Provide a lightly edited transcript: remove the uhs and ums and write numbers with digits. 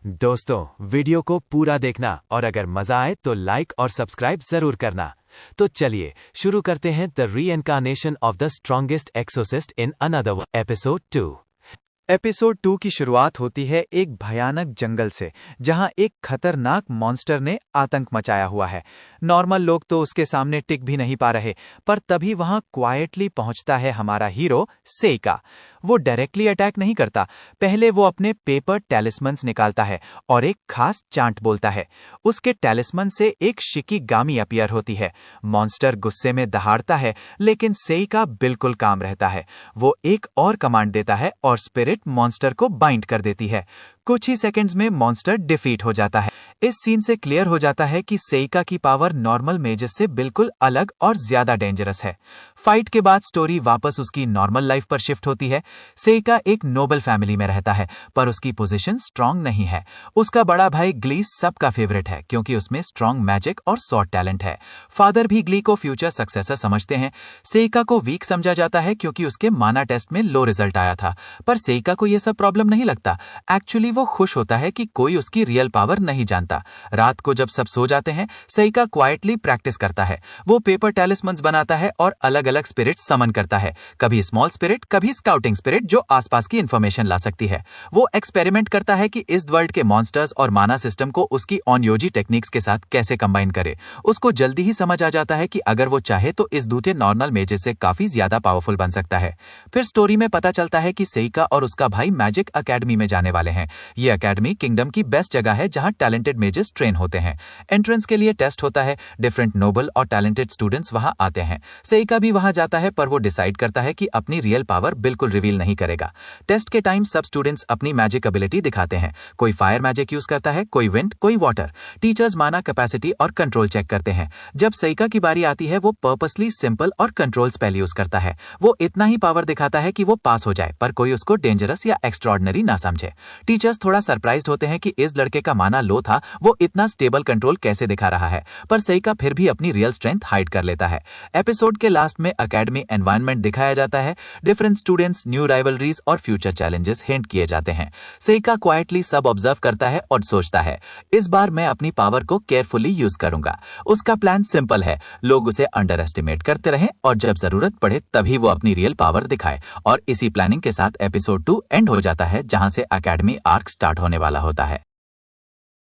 दोस्तों, वीडियो को पूरा देखना और अगर मजा आए तो लाइक और सब्सक्राइब जरूर करना। तो चलिए शुरू करते हैं the reincarnation of the strongest exorcist in another episode 2। Episode 2 की शुरुआत होती है एक भयानक जंगल से, जहां एक खतरनाक मॉन्स्टर ने आतंक मचाया हुआ है। नॉर्मल लोग तो उसके सामने टिक भी नहीं पा रहे, पर तभी वहां क्वाइटली पहुंचता है हमारा हीरो सेइका। वो डायरेक्टली अटैक नहीं करता, पहले वो अपने पेपर टैलिस्मन्स निकालता है और एक खास चांट बोलता है। उसके टैलिस्मन से एक शिकिगामी अपीयर होती है। मॉन्स्टर गुस्से में दहाड़ता है, लेकिन सेइका बिल्कुल काम रहता है। वो एक और कमांड देता है और स्पिरिट मॉन्स्टर को बाइंड कर देती है। कुछ ही सेकंड्स में मॉन्स्टर डिफीट हो जाता है। इस सीन से क्लियर हो जाता है कि सेइका की पावर नॉर्मल मेजेस से बिल्कुल अलग और ज्यादा डेंजरस है। फाइट के बाद स्टोरी वापस उसकी नॉर्मल लाइफ पर शिफ्ट होती है। सेइका एक नोबल फैमिली में रहता है, पर उसकी पोजीशन स्ट्रांग नहीं है। उसका बड़ा भाई ग्ली सबका फेवरेट है, क्योंकि उसमें स्ट्रांग मैजिक और सॉर्ड टैलेंट है। फादर भी ग्ली को फ्यूचर सक्सेसर समझते हैं। सेइका को वीक समझा जाता है क्योंकि उसके माना टेस्ट में लो रिजल्ट आया था, पर सेइका को यह सब प्रॉब्लम नहीं लगता। एक्चुअली वो खुश होता है कि कोई उसकी रियल पावर नहीं जानता। रात को जब सब सो जाते हैं, सेइका क्वाइटली प्रैक्टिस करता है। वो पेपर टैलिस्मन्स बनाता है और अलग अलग स्पिरिट समन करता है, कभी स्मॉल स्पिरिट, कभी स्काउटिंग स्पिरिट जो आसपास की इंफॉर्मेशन ला सकती है। वो एक्सपेरिमेंट करता है कि इस वर्ल्ड के मॉन्स्टर्स और माना सिस्टम को उसकी ऑनयोजी टेक्निक्स के साथ कैसे कंबाइन करे। उसको जल्दी ही समझ आ जाता है कि अगर वो चाहे तो इस दूसरे नॉर्मल मेजेस से काफी ज्यादा पावरफुल बन सकता है। फिर स्टोरी में पता चलता है कि सेइका और उसका भाई मैजिक अकेडमी में जाने वाले हैं। ये अकेडमी किंगडम की बेस्ट जगह है जहां टैलेंटेड मेजेस ट्रेन होते हैं। एंट्रेंस के लिए टेस्ट होता है, डिफरेंट नोबल और टैलेंटेड स्टूडेंट्स वहां आते हैं। सेइका भी वहां जाता है, पर वो डिसाइड करता है कि अपनी रियल पावर बिल्कुल रिवील नहीं करेगा। टेस्ट के टाइम सब स्टूडेंट्स अपनी मैजिक एबिलिटी दिखाते हैं। कोई फायर मैजिक यूज करता है, कोई विंड, कोई वाटर। टीचर्स माना कैपेसिटी और कंट्रोल चेक करते हैं। जब सेइका की बारी आती है, वो पर्पसली सिंपल और कंट्रोल स्पेल यूज करता है। वो इतना ही पावर दिखाता है कि वो पास हो जाए, पर कोई उसको डेंजरस या एक्स्ट्रॉर्डिनरी ना समझे। टीचर्स थोड़ा सरप्राइज्ड होते हैं कि इस लड़के का माना लो था, वो इतना स्टेबल कंट्रोल कैसे दिखा रहा है, पर सेइका फिर भी अपनी रियल स्ट्रेंथ हाइड कर लेता है। एपिसोड के लास्ट में अकेडमी एनवायरनमेंट दिखाया जाता है। डिफरेंट स्टूडेंट्स, न्यू राइवलरीज और फ्यूचर चैलेंजेस हिंट किए जाते हैं। सेइका क्वाइटली सब ऑब्जर्व करता है और सोचता है, इस बार मैं अपनी पावर को केयरफुली यूज करूंगा। उसका प्लान सिंपल है, लोग उसे अंडर एस्टिमेट करते रहे और जब जरूरत पड़े तभी वो अपनी रियल पावर दिखाए। और इसी प्लानिंग के साथ एपिसोड 2 एंड हो जाता है, जहां से अकेडमी आर्क स्टार्ट होने वाला होता है।